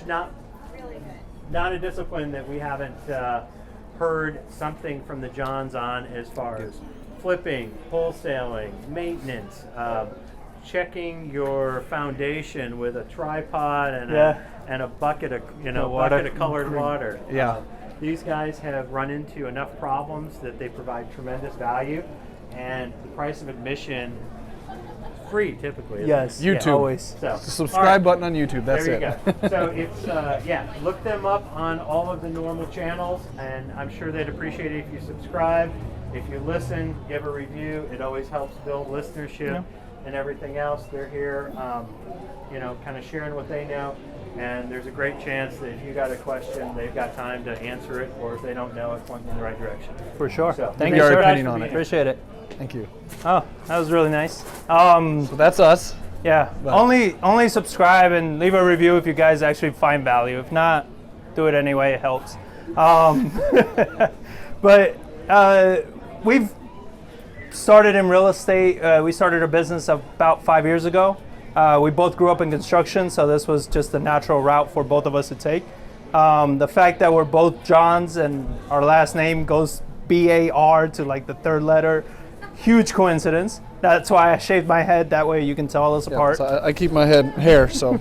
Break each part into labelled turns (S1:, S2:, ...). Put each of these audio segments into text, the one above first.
S1: not a discipline that we haven't heard something from the Johns on as far as flipping, wholesaling, maintenance, checking your foundation with a tripod and a bucket of colored water. These guys have run into enough problems that they provide tremendous value, and the price of admission free typically.
S2: Yes,
S1: YouTube.
S2: Yeah, always.
S3: So, the subscribe button on YouTube. That's
S1: there you go. So it's look them up on all of the normal channels, and I'm sure they'd appreciate it if you subscribe. If you listen, give a review. It always helps build listenership and everything else. They're here, kind of sharing what they know. And there's a great chance that if you got a question, they've got time to answer it, or if they don't know it, point in the right direction.
S2: For sure.
S1: So,
S2: thank you,
S3: our
S2: sir.
S3: opinion on it.
S2: Appreciate it.
S3: Thank you.
S2: Oh, that was really nice.
S3: So that's us.
S2: Yeah.
S3: But
S2: Only subscribe and leave a review if you guys actually find value. If not, do it anyway. It helps. But we've started in real estate. We started a business about 5 years ago. We both grew up in construction, so this was just a natural route for both of us to take. The fact that we're both Johns and our last name goes B-A-R to like the third letter, huge coincidence. That's why I shaved my head. That way you can tell us apart.
S3: So I keep my hair, so.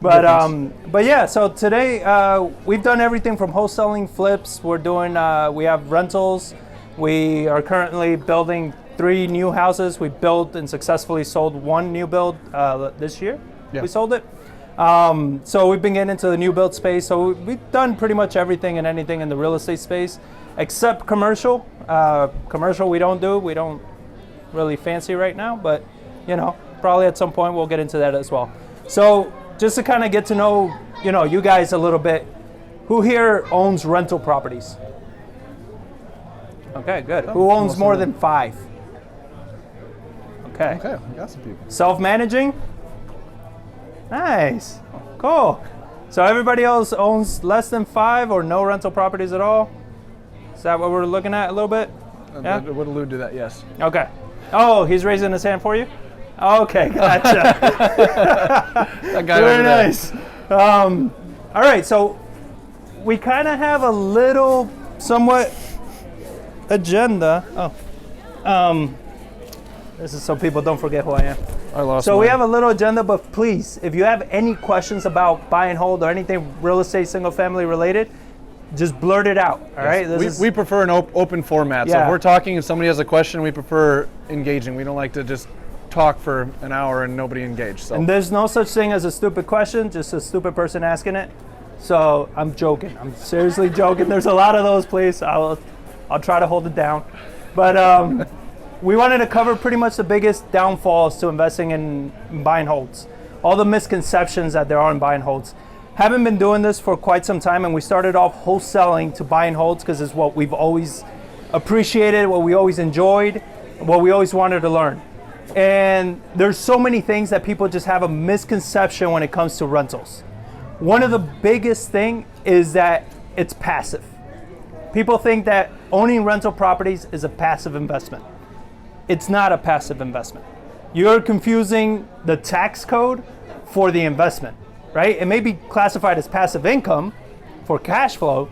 S2: But yeah, so today we've done everything from wholesaling, flips. We're doing, we have rentals. We are currently building 3 new houses. We built and successfully sold 1 new build this year.
S3: Yeah.
S2: We sold it. So we've been getting into the new build space. So we've done pretty much everything and anything in the real estate space, except commercial. Commercial we don't do. We don't really fancy right now, but probably at some point we'll get into that as well. So just to kind of get to know, you guys a little bit, who here owns rental properties? Okay, good. Who owns more than 5? Okay,
S3: we got some people.
S2: Self-managing? Nice, cool. So everybody else owns less than 5 or no rental properties at all? Is that what we're looking at a little bit?
S3: Yeah? It would allude to that, yes.
S2: Okay. Oh, he's raising his hand for you? Okay, gotcha.
S3: That guy
S2: Very nice. All right, so we kind of have a little, somewhat agenda. This is so people don't forget who I am.
S3: I lost
S2: So
S3: mine.
S2: we have a little agenda, but please, if you have any questions about buy and hold or anything real estate, single family related, just blurt it out. All right.
S3: We prefer an open format. So if we're talking and somebody has a question, we prefer engaging. We don't like to just talk for an hour and nobody engage. So.
S2: And there's no such thing as a stupid question, just a stupid person asking it. So I'm joking. I'm seriously joking. There's a lot of those, please. I'll try to hold it down. But we wanted to cover pretty much the biggest downfalls to investing in buy and holds. All the misconceptions that there are in buy and holds. Haven't been doing this for quite some time, and we started off wholesaling to buy and holds because it's what we've always appreciated, what we always enjoyed, what we always wanted to learn. And there's so many things that people just have a misconception when it comes to rentals. One of the biggest thing is that it's passive. People think that owning rental properties is a passive investment. It's not a passive investment. You're confusing the tax code for the investment, right? It may be classified as passive income for cash flow,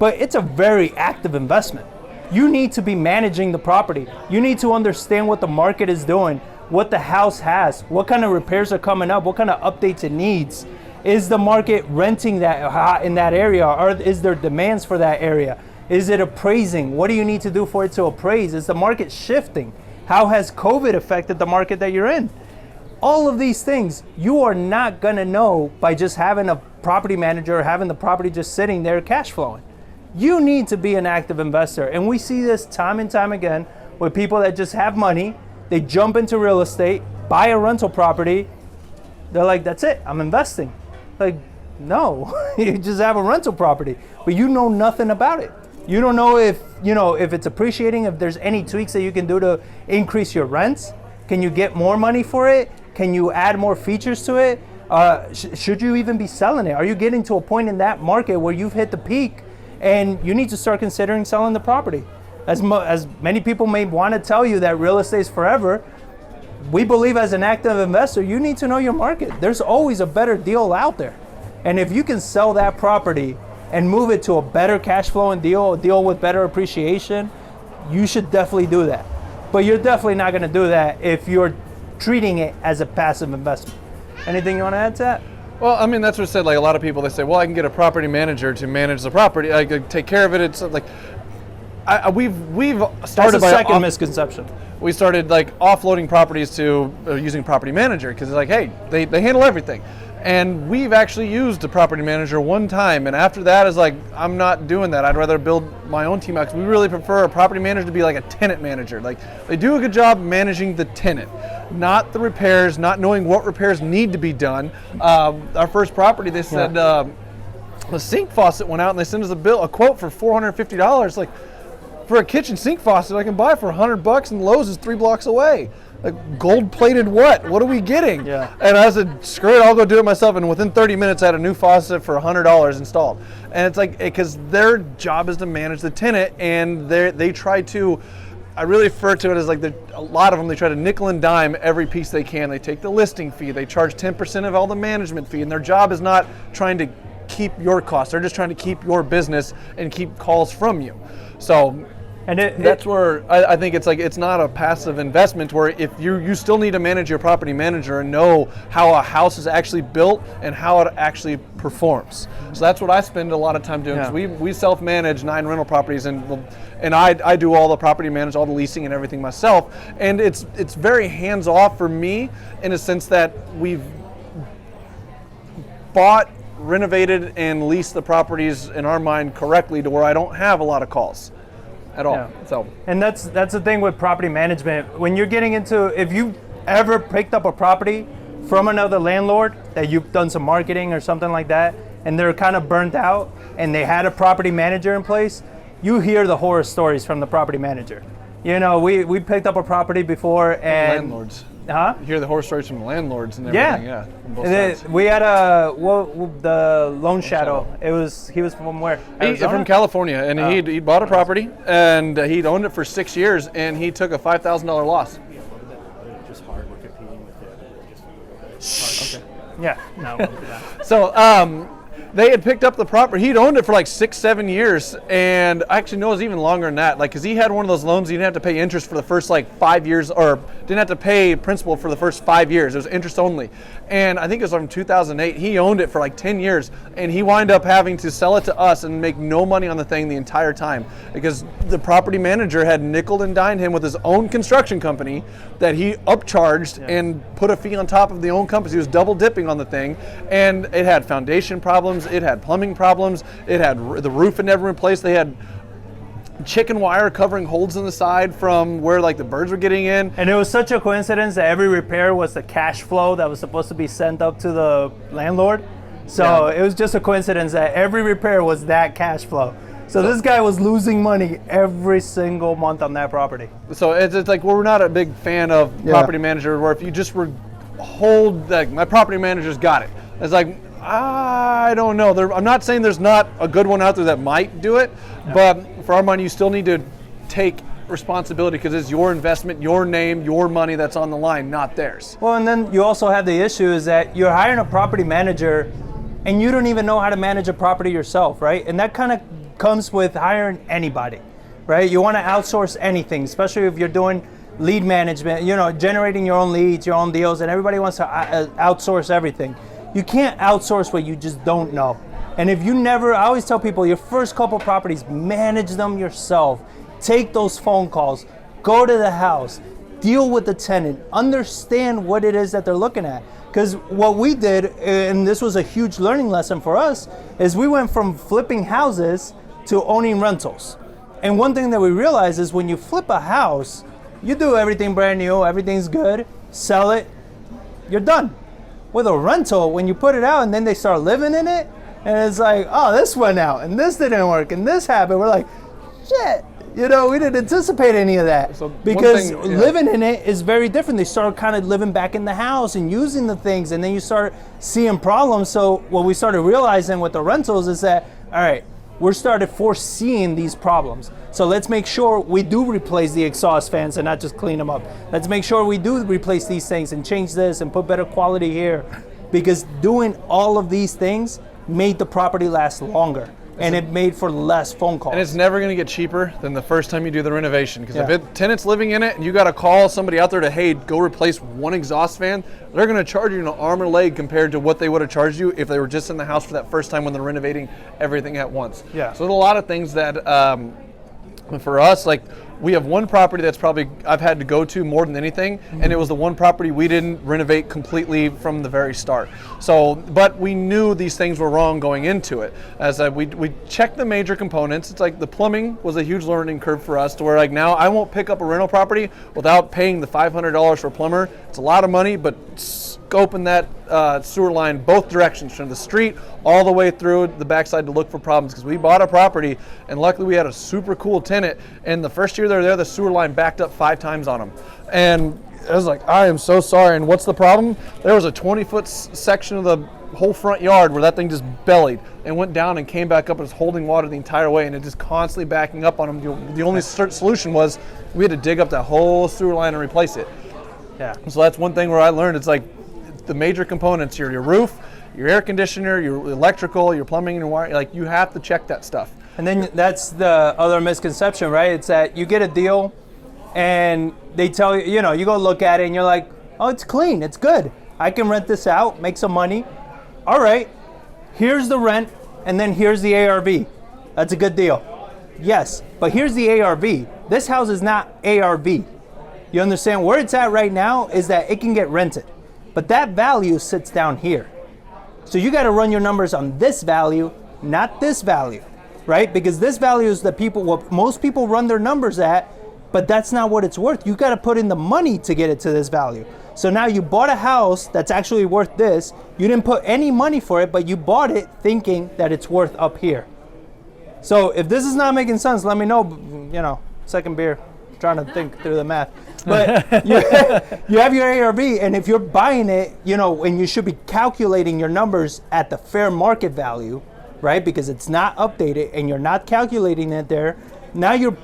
S2: but it's a very active investment. You need to be managing the property. You need to understand what the market is doing, what the house has, what kind of repairs are coming up, what kind of updates it needs. Is the market renting that in that area, or is there demands for that area? Is it appraising? What do you need to do for it to appraise? Is the market shifting? How has COVID affected the market that you're in? All of these things you are not gonna know by just having a property manager or having the property just sitting there cash flowing. You need to be an active investor. And we see this time and time again with people that just have money, they jump into real estate, buy a rental property, they're like, that's it, I'm investing. Like, no, you just have a rental property, but you know nothing about it. You don't know if it's appreciating, if there's any tweaks that you can do to increase your rents. Can you get more money for it? Can you add more features to it? Should you even be selling it? Are you getting to a point in that market where you've hit the peak and you need to start considering selling the property? As many people may want to tell you that real estate is forever, we believe as an active investor, you need to know your market. There's always a better deal out there. And if you can sell that property and move it to a better cash flowing deal, a deal with better appreciation, you should definitely do that. But you're definitely not going to do that if you're treating it as a passive investment. Anything you want to add to that?
S3: Well, I mean, that's what I said. Like a lot of people, they say, well, I can get a property manager to manage the property, like take care of it. It's like, we've started
S2: That's a second misconception.
S3: We started like offloading properties to using property manager because it's like, hey, they handle everything. And we've actually used a property manager one time, and after that is like, I'm not doing that. I'd rather build my own team out because we really prefer a property manager to be like a tenant manager. Like they do a good job managing the tenant, not the repairs, not knowing what repairs need to be done. Our first property, they said the sink faucet went out, and they sent us a quote for $450. Like for a kitchen sink faucet, I can buy for $100, and Lowe's is 3 blocks away. Like gold-plated what? What are we getting?
S2: Yeah.
S3: And I said, screw it, I'll go do it myself. And within 30 minutes, I had a new faucet for $100 installed. And it's like, because their job is to manage the tenant, and they try to, I really refer to it as like a lot of them, they try to nickel and dime every piece they can. They take the listing fee, they charge 10% of all the management fee, and their job is not trying to keep your costs. They're just trying to keep your business and keep calls from you. So. And that's where I think it's like, it's not a passive investment where if you still need to manage your property manager and know how a house is actually built and how it actually performs. So that's what I spend a lot of time doing. Yeah. We self-manage 9 rental properties, and I do all the property management, all the leasing and everything myself. And it's very hands-off for me in a sense that we've bought, renovated, and leased the properties in our mind correctly to where I don't have a lot of calls at all.
S2: Yeah.
S3: So,
S2: and that's the thing with property management. When you're getting into, if you ever picked up a property from another landlord that you've done some marketing or something like that, and they're kind of burnt out, and they had a property manager in place, you hear the horror stories from the property manager. You know, we picked up a property before, and
S3: landlords.
S2: Huh?
S3: You hear the horror stories from the landlords and everything. Yeah.
S2: On both sides. We had the Loan Shadow. He was from where?
S3: From California, and he bought a property, and he'd owned it for 6 years, and he took a $5,000 loss.
S1: Just hard. We're competing with it.
S2: Shh. Okay. Yeah. No. We'll do that.
S3: So they had picked up the property. He'd owned it for like 6-7 years, and I actually know it was even longer than that. Like, cause he had one of those loans, he didn't have to pay interest for the first like 5 years, or didn't have to pay principal for the first 5 years. It was interest only. And I think it was from 2008. He owned it for like 10 years, and he wound up having to sell it to us and make no money on the thing the entire time because the property manager had nickeled and dined him with his own construction company that he upcharged and put a fee on top of the own company. He was double dipping on the thing, and it had foundation problems, it had plumbing problems, it had the roof had never replaced. They had chicken wire covering holes in the side from where like the birds were getting in.
S2: And it was such a coincidence that every repair was the cash flow that was supposed to be sent up to the landlord. So it was just a coincidence that every repair was that cash flow. So this guy was losing money every single month on that property.
S3: So it's like, we're not a big fan of property manager where if you just hold, like, my property manager's got it. It's like, I don't know. I'm not saying there's not a good one out there that might do it, but for our money, you still need to take responsibility because it's your investment, your name, your money that's on the line, not theirs.
S2: Well, and then you also have the issue is that you're hiring a property manager and you don't even know how to manage a property yourself, right? And that kind of comes with hiring anybody, right? You want to outsource anything, especially if you're doing lead management, you know, generating your own leads, your own deals, and everybody wants to outsource everything. You can't outsource what you just don't know. And if you never, I always tell people, your first couple properties, manage them yourself. Take those phone calls, go to the house, deal with the tenant, understand what it is that they're looking at. Because what we did, and this was a huge learning lesson for us, is we went from flipping houses to owning rentals. And one thing that we realized is when you flip a house, you do everything brand new, everything's good, sell it, you're done. With a rental, when you put it out and then they start living in it, and it's like, oh, this went out, and this didn't work, and this happened. We're like, shit, you know, we didn't anticipate any of that. So because living in it is very different. They start kind of living back in the house and using the things, and then you start seeing problems. So what we started realizing with the rentals is that, all right, we're started foreseeing these problems. So let's make sure we do replace the exhaust fans and not just clean them up. Let's make sure we do replace these things and change this and put better quality here. Because doing all of these things made the property last longer. And it made for less phone calls.
S3: And it's never going to get cheaper than the first time you do the renovation. Because
S2: Yeah.
S3: if tenants living in it and you got to call somebody out there to, hey, go replace one exhaust fan, they're going to charge you an arm and a leg compared to what they would have charged you if they were just in the house for that first time when they're renovating everything at once.
S2: Yeah.
S3: So there's a lot of things that for us, like, we have one property that's probably I've had to go to more than anything, and it was the one property we didn't renovate completely from the very start. So, but we knew these things were wrong going into it. As we checked the major components. It's like the plumbing was a huge learning curve for us, to where like now I won't pick up a rental property without paying the $500 for a plumber. It's a lot of money, but scoping that sewer line both directions from the street all the way through the backside to look for problems, because we bought a property and luckily we had a super cool tenant, and the first year they were there the sewer line backed up 5 times on them, and I was like, I am so sorry. And what's the problem? There was a 20-foot section of the whole front yard where that thing just bellied and went down and came back up and was holding water the entire way, and it just constantly backing up on them. The only solution was we had to dig up that whole sewer line and replace it.
S2: Yeah.
S3: So that's one thing where I learned, it's like the major components, your roof, your air conditioner, your electrical, your plumbing and wire, like you have to check that stuff.
S2: And then that's the other misconception, right? It's that you get a deal and they tell you, you go look at it and you're like, oh, it's clean, it's good. I can rent this out, make some money. All right, here's the rent, and then here's the ARV. That's a good deal. Yes, but here's the ARV. This house is not ARV. You understand? Where it's at right now is that it can get rented, but that value sits down here. So you got to run your numbers on this value, not this value, right? Because this value is what most people run their numbers at, but that's not what it's worth. You got to put in the money to get it to this value. So now you bought a house that's actually worth this. You didn't put any money for it, but you bought it thinking that it's worth up here. So if this is not making sense, let me know. Second beer, trying to think through the math. But you have your ARV, and if you're buying it, and you should be calculating your numbers at the fair market value, right? Because it's not updated and you're not calculating it there. Now you're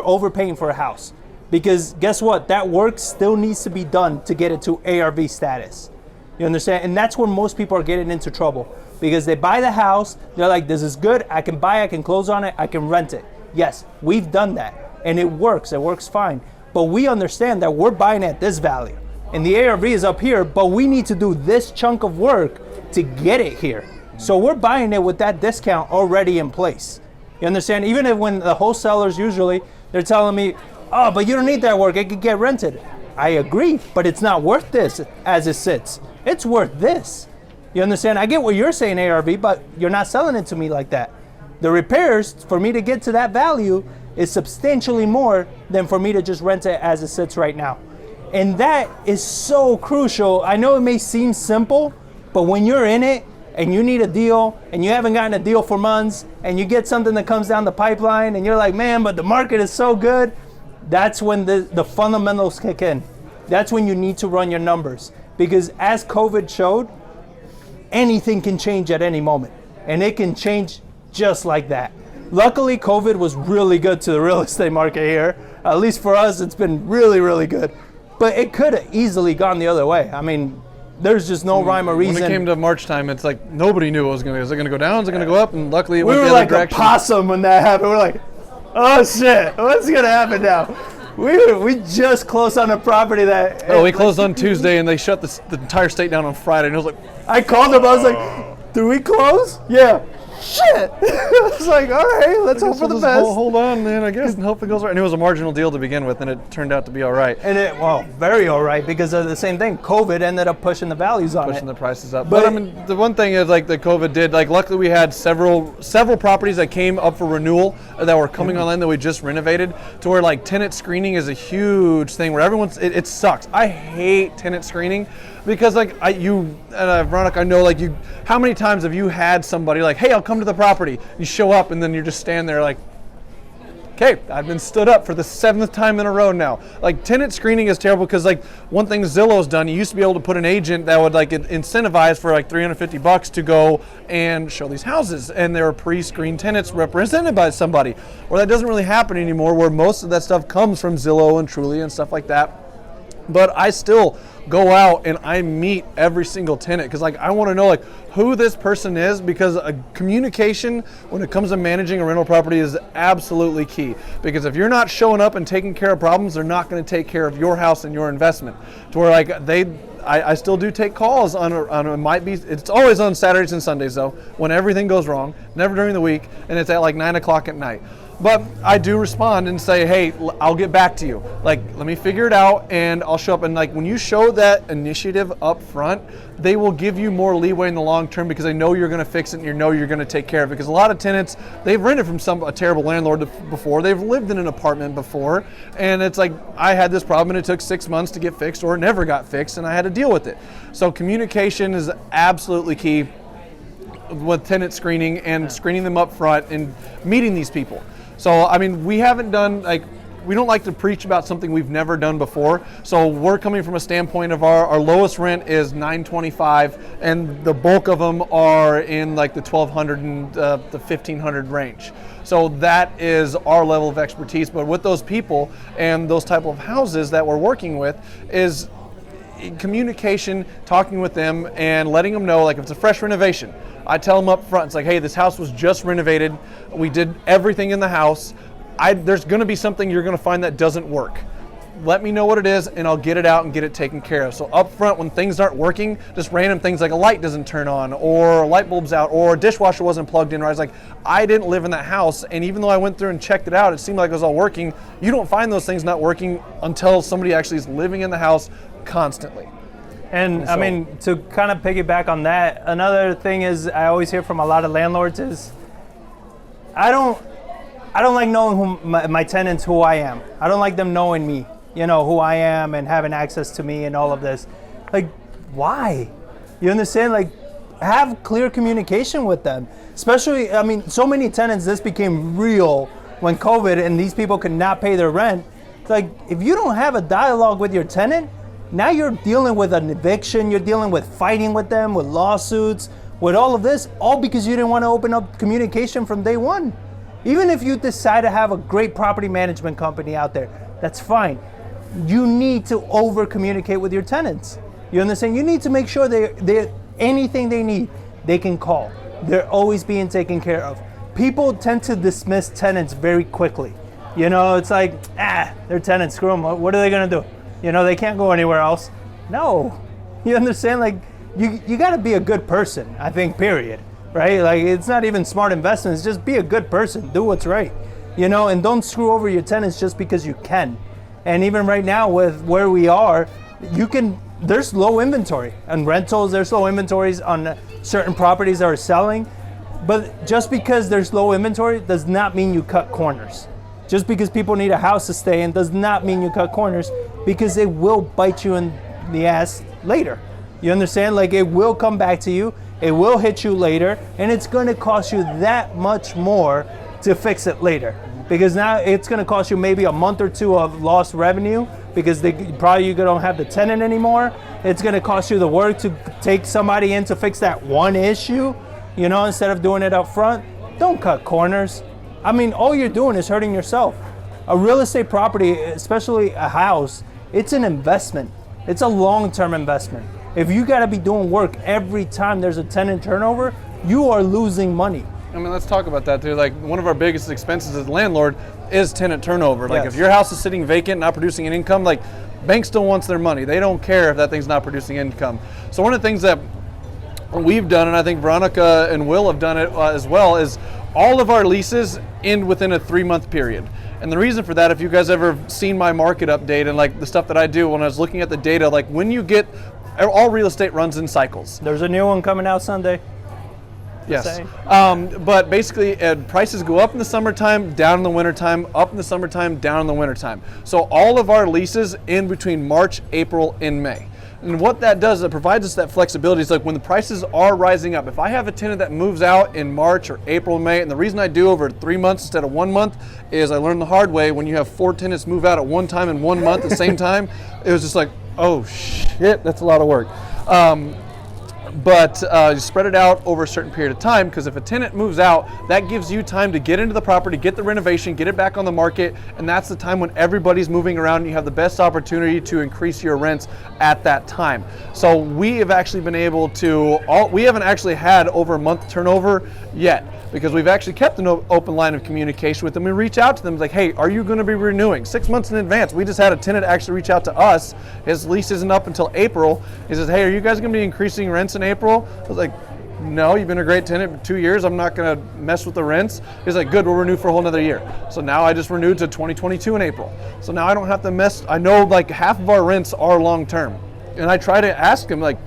S2: overpaying for a house. Because guess what? That work still needs to be done to get it to ARV status. You understand? And that's where most people are getting into trouble. Because they buy the house, they're like, this is good, I can buy, I can close on it, I can rent it. Yes, we've done that. And it works fine. But we understand that we're buying at this value. And the ARV is up here, but we need to do this chunk of work to get it here. So we're buying it with that discount already in place. You understand? Even if when the wholesalers usually, they're telling me, oh, but you don't need that work, it could get rented. I agree, but it's not worth this as it sits. It's worth this. You understand? I get what you're saying, ARV, but you're not selling it to me like that. The repairs, for me to get to that value, is substantially more than for me to just rent it as it sits right now. And that is so crucial. I know it may seem simple, but when you're in it and you need a deal and you haven't gotten a deal for months and you get something that comes down the pipeline and you're like, man, but the market is so good, that's when the fundamentals kick in. That's when you need to run your numbers. Because as COVID showed, anything can change at any moment. And it can change just like that. Luckily, COVID was really good to the real estate market here. At least for us, it's been really, really good. But it could have easily gone the other way. I mean, there's just no rhyme or reason.
S3: When it came to March time, it's like nobody knew what was going to go. Is it going to go down? Is it going to go up? And luckily, it went the other direction.
S2: We were like a possum when that happened. We're like, oh shit, what's going to happen now? We just closed on a property that...
S3: Oh, we closed on Tuesday, and they shut the entire state down on Friday. And it was like...
S2: I called them. I was like, did we close? Yeah. Shit. I was like, all right, let's hope for the best.
S3: Hold on, man, I guess, and hope it goes right. And it was a marginal deal to begin with, and it turned out to be all right.
S2: And very all right, because of the same thing. COVID ended up pushing the values on it.
S3: Pushing the prices up. But I mean, the one thing is, like, the COVID did, like, luckily we had several properties that came up for renewal that were coming online that we just renovated, to where, like, tenant screening is a huge thing where it sucks. I hate tenant screening. Because Veronica, I know, like, how many times have you had somebody like, hey, I'll come to the property. You show up and then you're just standing there like, okay, I've been stood up for the 7th time in a row now. Like, tenant screening is terrible because, like, one thing Zillow's done, you used to be able to put an agent that would, like, incentivize for like $350 to go and show these houses, and there are pre-screened tenants represented by somebody. Well, that doesn't really happen anymore, where most of that stuff comes from Zillow and Trulia and stuff like that. But I still go out and I meet every single tenant because like I want to know like who this person is, because communication when it comes to managing a rental property is absolutely key. Because if you're not showing up and taking care of problems, they're not going to take care of your house and your investment. To where like I still do take calls on it might be, it's always on Saturdays and Sundays though, when everything goes wrong, never during the week, and it's at like 9 o'clock at night. But I do respond and say, hey, I'll get back to you. Like, let me figure it out and I'll show up. And like when you show that initiative up front, they will give you more leeway in the long term because they know you're going to fix it and you know you're going to take care of it. Because a lot of tenants, they've rented from a terrible landlord before, they've lived in an apartment before, and it's like, I had this problem and it took 6 months to get fixed, or it never got fixed and I had to deal with it. So communication is absolutely key with tenant screening and screening them up front and meeting these people. So, I mean, we haven't done, like, we don't like to preach about something we've never done before. So we're coming from a standpoint of our lowest rent is $925, and the bulk of them are in like the $1,200 and the $1,500 range. So that is our level of expertise. But with those people and those type of houses that we're working with is communication, talking with them and letting them know, like if it's a fresh renovation, I tell them up front, it's like, hey, this house was just renovated. We did everything in the house. There's going to be something you're going to find that doesn't work. Let me know what it is and I'll get it out and get it taken care of. So up front, when things aren't working, just random things like a light doesn't turn on or a light bulb's out or a dishwasher wasn't plugged in right. It's like, I didn't live in that house, and even though I went through and checked it out, it seemed like it was all working. You don't find those things not working until somebody actually is living in the house constantly.
S2: And I mean, to kind of piggyback on that, another thing is I always hear from a lot of landlords is, I don't like knowing my tenants, who I am. I don't like them knowing me, who I am and having access to me and all of this. Like, why? You understand? Like, have clear communication with them. Especially, I mean, so many tenants, this became real when COVID and these people could not pay their rent. It's like, if you don't have a dialogue with your tenant, now you're dealing with an eviction, you're dealing with fighting with them, with lawsuits, with all of this, all because you didn't want to open up communication from day one. Even if you decide to have a great property management company out there, that's fine. You need to over communicate with your tenants. You understand? You need to make sure they anything they need, they can call. They're always being taken care of. People tend to dismiss tenants very quickly. It's like, they're tenants, screw them. What are they gonna do? They can't go anywhere else. No, you understand? Like, you got to be a good person, I think, period, right? Like, it's not even smart investments, just be a good person, do what's right, and don't screw over your tenants just because you can. And even right now with where we are, there's low inventory on rentals, there's low inventories on certain properties that are selling, but just because there's low inventory does not mean you cut corners. Just because people need a house to stay in does not mean you cut corners, because it will bite you in the ass later. You understand? Like, it will come back to you, it will hit you later, and it's going to cost you that much more to fix it later. Because now it's going to cost you maybe a month or two of lost revenue because you don't have the tenant anymore. It's going to cost you the work to take somebody in to fix that one issue, instead of doing it up front. Don't cut corners. I mean, all you're doing is hurting yourself. A real estate property, especially a house, it's an investment. It's a long-term investment. If you got to be doing work every time there's a tenant turnover, you are losing money.
S3: I mean, let's talk about that too. Like, one of our biggest expenses as a landlord is tenant turnover. Like,
S2: yes.
S3: If your house is sitting vacant, not producing an income, like, bank still wants their money. They don't care if that thing's not producing income. So one of the things that we've done, and I think Veronica and Will have done it as well, is all of our leases end within a 3-month period. And the reason for that, if you guys ever seen my market update and like the stuff that I do when I was looking at the data, like when you get, all real estate runs in cycles.
S2: There's a new one coming out Sunday.
S3: Yes. But basically prices go up in the summertime, down in the wintertime, up in the summertime, down in the wintertime. So all of our leases end between March, April, and May. And what that does, it provides us that flexibility. It's like when the prices are rising up, if I have a tenant that moves out in March or April, May, and the reason I do over 3 months instead of 1 month is I learned the hard way, when you have 4 tenants move out at one time in 1 month at the same time, it was just like, oh shit, that's a lot of work. but you spread it out over a certain period of time, because if a tenant moves out, that gives you time to get into the property, get the renovation, get it back on the market, and that's the time when everybody's moving around and you have the best opportunity to increase your rents at that time. So we have actually been able to, we haven't actually had over a month turnover yet, because we've actually kept an open line of communication with them. We reach out to them like, hey, are you going to be renewing 6 months in advance? We just had a tenant actually reach out to us. His lease isn't up until April. He says, hey, are you guys going to be increasing rents in April? I was like, no, you've been a great tenant for 2 years. I'm not going to mess with the rents. He's like, good, we'll renew for a whole nother year. So now I just renewed to 2022 in April. So now I don't have to mess. I know like half of our rents are long term. And I try to ask him like,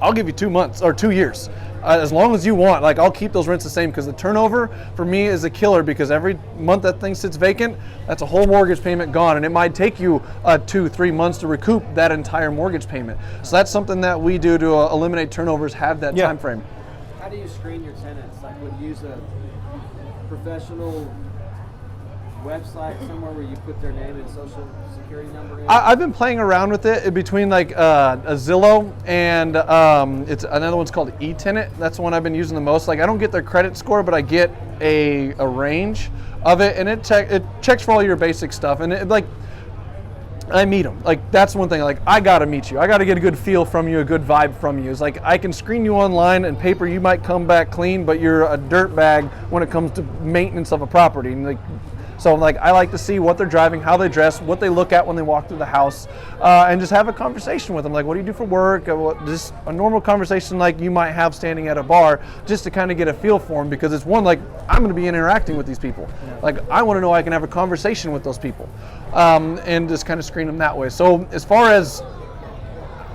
S3: I'll give you 2 months or 2 years. As long as you want, like I'll keep those rents the same, because the turnover for me is a killer, because every month that thing sits vacant, that's a whole mortgage payment gone, and it might take you 2-3 months to recoup that entire mortgage payment. So that's something that we do to eliminate turnovers, have that time frame.
S4: How do you screen your tenants? Like, would you use a professional website somewhere where you put their name and social security number in?
S3: I've been playing around with it between like a Zillow and it's another one's called eTenant. That's the one I've been using the most. Like I don't get their credit score, but I get a range of it, and it checks for all your basic stuff. And it, like I meet them. Like that's one thing. Like I gotta meet you. I gotta get a good feel from you, a good vibe from you. It's like I can screen you online and paper. You might come back clean, but you're a dirt bag when it comes to maintenance of a property. And like. So like I like to see what they're driving, how they dress, what they look at when they walk through the house, and just have a conversation with them. Like, what do you do for work? Just a normal conversation like you might have standing at a bar, just to kind of get a feel for them, because it's one, like I'm going to be interacting with these people. Yeah. Like I want to know I can have a conversation with those people, and just kind of screen them that way. So as far as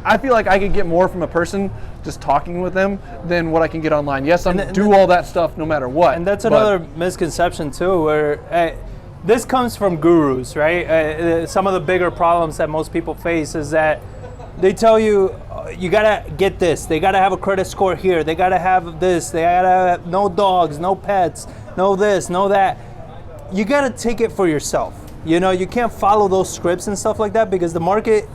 S3: I feel like I could get more from a person just talking with them than what I can get online. Yes, do all that stuff no matter what.
S2: And that's another misconception too, where this comes from gurus, right? Some of the bigger problems that most people face is that they tell you, you gotta get this, they gotta have a credit score here, they gotta have this, they gotta have no dogs, no pets, no this, no that. You gotta take it for yourself. You know, you can't follow those scripts and stuff like that, because the market,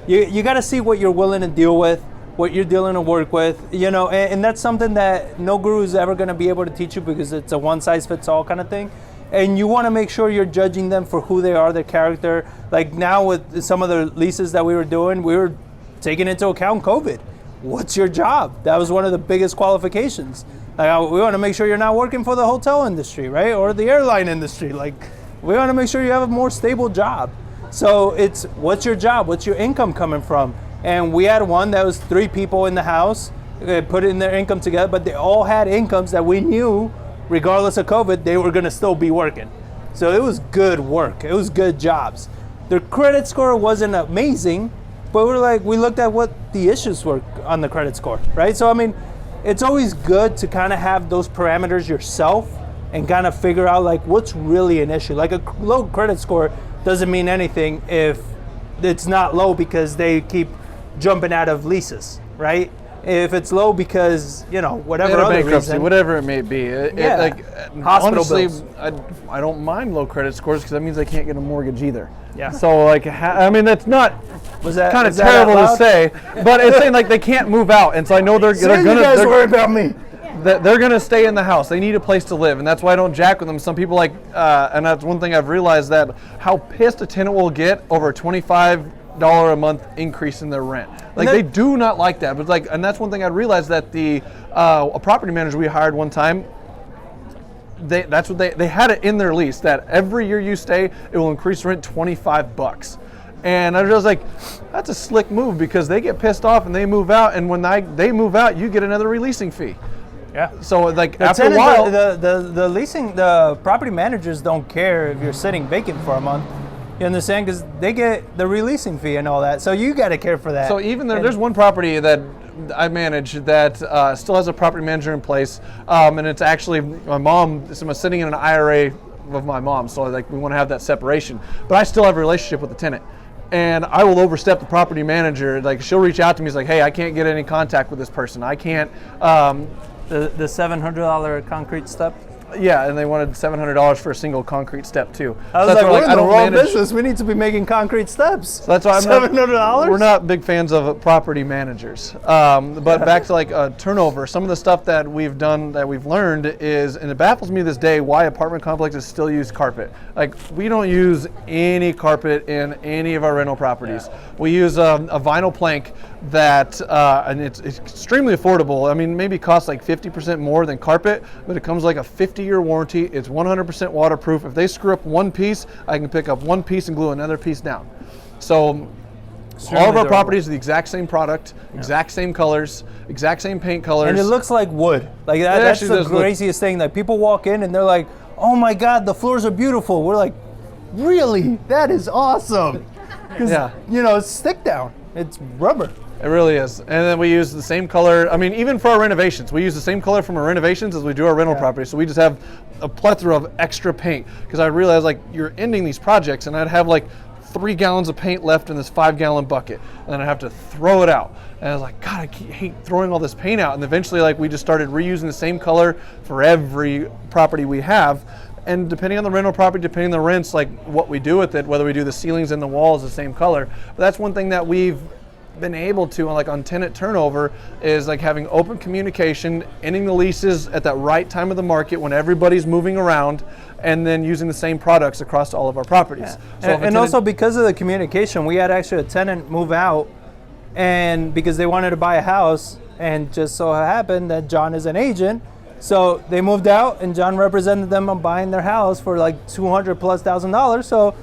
S2: you got to see what you're willing to deal with, what you're dealing to work with, you know, and that's something that no guru is ever going to be able to teach you, because it's a one-size-fits-all kind of thing. And you want to make sure you're judging them for who they are, their character. Like now with some of the leases that we were doing, we were taking into account COVID. What's your job? That was one of the biggest qualifications. Like we want to make sure you're not working for the hotel industry, right? Or the airline industry. Like we want to make sure you have a more stable job. So it's, what's your job? What's your income coming from? And we had one that was 3 people in the house, put in their income together, but they all had incomes that we knew, regardless of COVID, they were gonna still be working. So it was good work. It was good jobs. Their credit score wasn't amazing, but we looked at what the issues were on the credit score, right? So I mean, it's always good to kind of have those parameters yourself and kind of figure out like what's really an issue. Like a low credit score doesn't mean anything if it's not low because they keep jumping out of leases, right? If it's low because, you know, whatever other reason.
S3: Whatever it may be.
S2: Hospital
S3: honestly,
S2: bills.
S3: I don't mind low credit scores, because that means I can't get a mortgage either.
S2: Yeah.
S3: So like, I mean, that's not kind of
S2: that
S3: terrible
S2: out
S3: to say, but it's saying like they can't move out. And so I know they're going to.
S2: You guys worry about me.
S3: They're going to stay in the house. They need a place to live, and that's why I don't jack with them. Some people and that's one thing I've realized, that how pissed a tenant will get over a $25 a month increase in their rent. Like they do not like that. But like, and that's one thing I realized, that a property manager we hired one time, they had it in their lease that every year you stay, it will increase rent $25. And I was like, that's a slick move, because they get pissed off and they move out, and when they move out, you get another releasing fee.
S2: Yeah.
S3: So like after a while,
S2: the property managers don't care if you're sitting vacant for a month. You understand? Because they get the releasing fee and all that. So you got to care for that.
S3: So even there's one property that I manage that still has a property manager in place, and it's actually my mom. So I'm sitting in an IRA of my mom, so like we want to have that separation. But I still have a relationship with the tenant. And I will overstep the property manager. Like she'll reach out to me, she's like, hey, I can't get any contact with this person. I can't.
S2: The $700 concrete step?
S3: Yeah, and they wanted $700 for a single concrete step too.
S2: I was
S3: So that's
S2: like,
S3: why,
S2: we're in the
S3: don't
S2: wrong
S3: manage-
S2: business. We need to be making concrete steps.
S3: So that's why
S2: $700?
S3: we're not big fans of property managers. But back to like turnover, some of the stuff that we've done that we've learned is, and it baffles me this day, why apartment complexes still use carpet. Like we don't use any carpet in any of our rental properties. We use a vinyl plank that, and it's extremely affordable. I mean, maybe costs like 50% more than carpet, but it comes like a 50-year warranty. It's 100% waterproof. If they screw up one piece, I can pick up one piece and glue another piece down. So all of our properties are the exact same product, exact same colors, exact same paint colors.
S2: And it looks like wood. Like that's the craziest thing. Like people walk in and they're like, "Oh my God, the floors are beautiful." We're like, "Really? That is awesome." Because it's stick down. It's rubber.
S3: It really is. And then we use the same color. I mean, even for our renovations, we use the same color from our renovations as we do our rental properties. So we just have a plethora of extra paint. Because I realized like you're ending these projects and I'd have like 3 gallons of paint left in this 5-gallon bucket. And then I have to throw it out. And I was like, God, I hate throwing all this paint out. And eventually like we just started reusing the same color for every property we have. And depending on the rental property, depending on the rents, like what we do with it, whether we do the ceilings and the walls the same color. But that's one thing that we've been able to, like on tenant turnover, is like having open communication, ending the leases at that right time of the market when everybody's moving around, and then using the same products across all of our properties.
S2: Yeah. So and also because of the communication, we had actually a tenant move out, and because they wanted to buy a house, and just so happened that John is an agent, so they moved out, and John represented them on buying their house for like $200,000+. So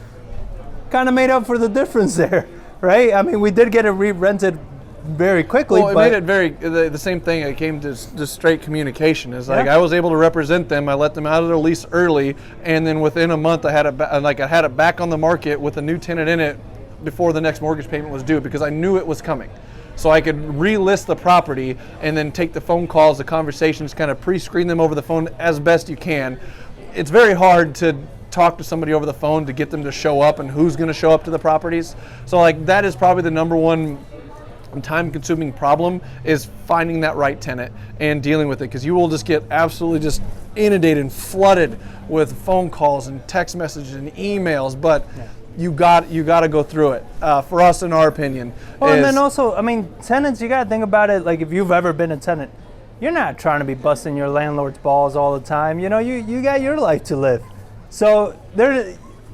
S2: kind of made up for the difference there. Right? I mean, we did get it re-rented very quickly.
S3: Well, it made it very, the same thing. It came to just straight communication. It's like I was able to represent them. I let them out of their lease early, and then within a month I had it back on the market with a new tenant in it before the next mortgage payment was due because I knew it was coming. So I could relist the property and then take the phone calls, the conversations, kind of pre-screen them over the phone as best you can. It's very hard to talk to somebody over the phone to get them to show up and who's going to show up to the properties. So like that is probably the number one time-consuming problem, is finding that right tenant and dealing with it, because you will just get absolutely just inundated and flooded with phone calls and text messages and emails, but you got to go through it. For us, in our opinion.
S2: Well, and then also, I mean, tenants, you got to think about it. Like if you've ever been a tenant, you're not trying to be busting your landlord's balls all the time. You know, you got your life to live. So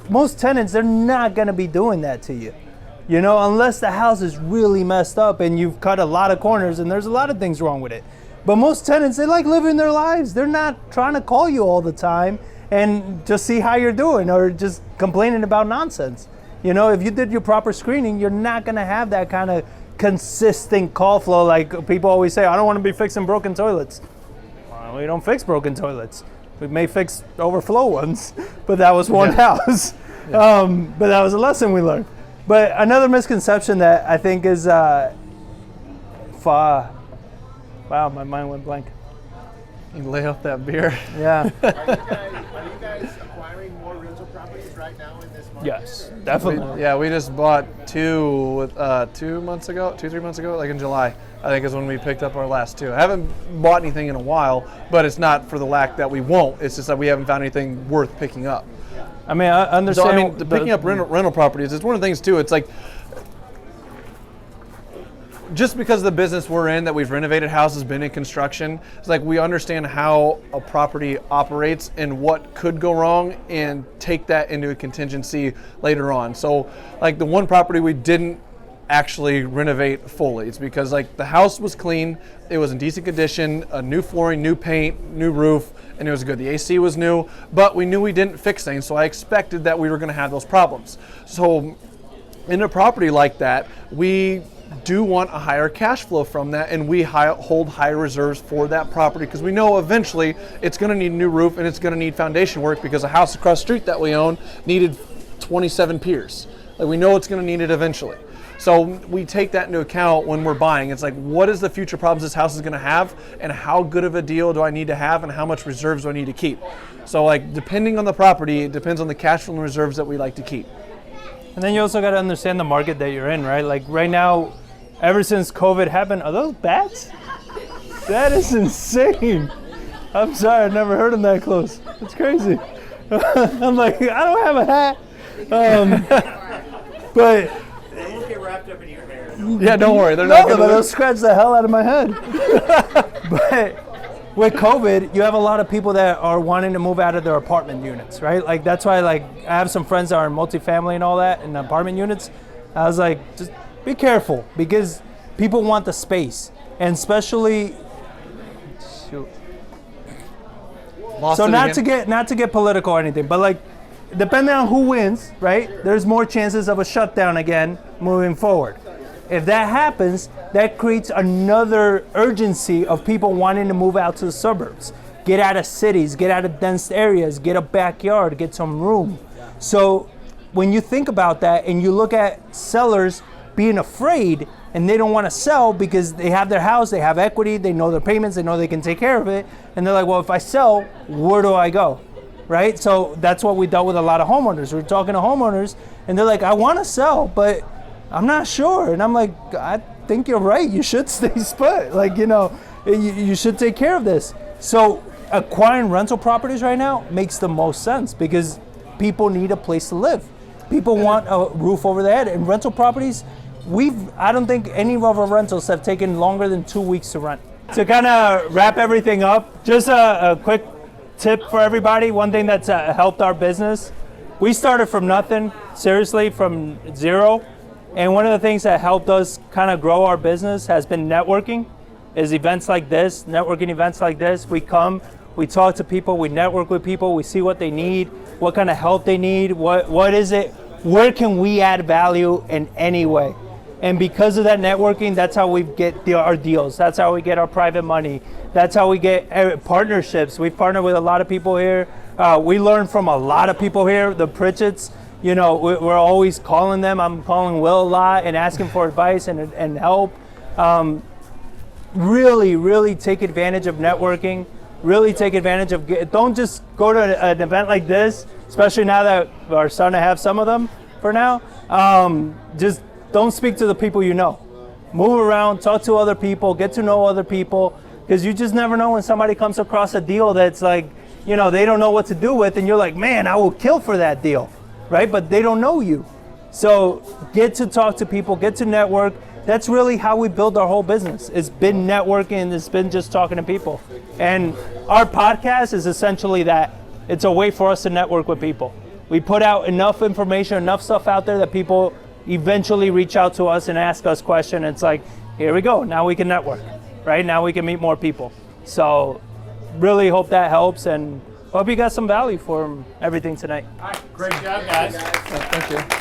S2: most tenants, they're not going to be doing that to you, you know, unless the house is really messed up and you've cut a lot of corners and there's a lot of things wrong with it. But most tenants, they like living their lives. They're not trying to call you all the time and just see how you're doing or just complaining about nonsense. You know, if you did your proper screening, you're not going to have that kind of consistent call flow. Like people always say, I don't want to be fixing broken toilets. Well, we don't fix broken toilets. We may fix overflow ones, but that was one house. But that was a lesson we learned. But another misconception that I think is, wow, my mind went blank.
S3: You lay off that beer.
S2: Yeah.
S5: Are you guys acquiring more rental properties right now in this market?
S2: Yes, definitely.
S3: We just bought 3 months ago, like in July, I think is when we picked up our last 2. I haven't bought anything in a while, but it's not for the lack that we won't. It's just that we haven't found anything worth picking up.
S2: I mean, I understand.
S3: So, I mean, picking up rental properties, it's one of the things too. It's like, just because of the business we're in, that we've renovated houses, been in construction, it's like we understand how a property operates and what could go wrong and take that into a contingency later on. So like the one property we didn't actually renovate fully, it's because like the house was clean, it was in decent condition, a new flooring, new paint, new roof, and it was good. The AC was new, but we knew we didn't fix things, so I expected that we were going to have those problems. So in a property like that, we do want a higher cash flow from that, and we hold higher reserves for that property because we know eventually it's going to need a new roof and it's going to need foundation work, because a house across the street that we own needed 27 piers. Like we know it's going to need it eventually. So we take that into account when we're buying. It's like, what is the future problems this house is going to have, and how good of a deal do I need to have, and how much reserves do I need to keep? So like depending on the property, it depends on the cash flow and reserves that we like to keep.
S2: And then you also got to understand the market that you're in, right? Like right now, ever since COVID happened, are those bats? That is insane. I'm sorry, I never heard him that close. It's crazy. I'm like, I don't have a hat. But
S1: They won't get wrapped up in your hair.
S3: Yeah, don't worry. They're
S2: no,
S3: not
S2: but
S3: going
S2: they'll
S3: to.
S2: scratch the hell out of my head. But with COVID, you have a lot of people that are wanting to move out of their apartment units, right? Like that's why, like, I have some friends that are in multifamily and all that in apartment units. I was like, just be careful because people want the space, and especially. Shoot.
S3: Lost
S2: So
S3: it
S2: not
S3: again.
S2: to get political or anything, but like depending on who wins, right? There's more chances of a shutdown again moving forward. If that happens, that creates another urgency of people wanting to move out to the suburbs, get out of cities, get out of dense areas, get a backyard, get some room. So when you think about that and you look at sellers being afraid and they don't want to sell because they have their house, they have equity, they know their payments, they know they can take care of it, and they're like, well, if I sell, where do I go? Right? So that's what we dealt with a lot of homeowners. We're talking to homeowners and they're like, I want to sell, but I'm not sure. And I'm like, I think you're right. You should stay put. Like, you should take care of this. So acquiring rental properties right now makes the most sense because people need a place to live. People want a roof over their head. And rental properties, I don't think any of our rentals have taken longer than 2 weeks to rent. To kind of wrap everything up, just a quick tip for everybody. One thing that's helped our business, we started from nothing, seriously, from zero. And one of the things that helped us kind of grow our business has been networking, is events like this, networking events like this. We come, we talk to people, we network with people, we see what they need, what kind of help they need, what is it, where can we add value in any way? And because of that networking, that's how we get our deals. That's how we get our private money. That's how we get partnerships. We've partnered with a lot of people here. We learn from a lot of people here, the Pritchetts. We're always calling them. I'm calling Will a lot and asking for advice and help. Really, really take advantage of networking. Really take advantage of, don't just go to an event like this, especially now that we're starting to have some of them for now. Just don't speak to the people you know. Move around, talk to other people, get to know other people, because you just never know when somebody comes across a deal that's like, they don't know what to do with, and you're like, man, I will kill for that deal, right? But they don't know you. So get to talk to people, get to network. That's really how we build our whole business. It's been networking, it's been just talking to people. And our podcast is essentially that. It's a way for us to network with people. We put out enough information, enough stuff out there that people eventually reach out to us and ask us questions. It's like, here we go, now we can network, right? Now we can meet more people. So really hope that helps, and hope you got some value from everything tonight.
S1: All right, great job, guys.
S2: Thank you.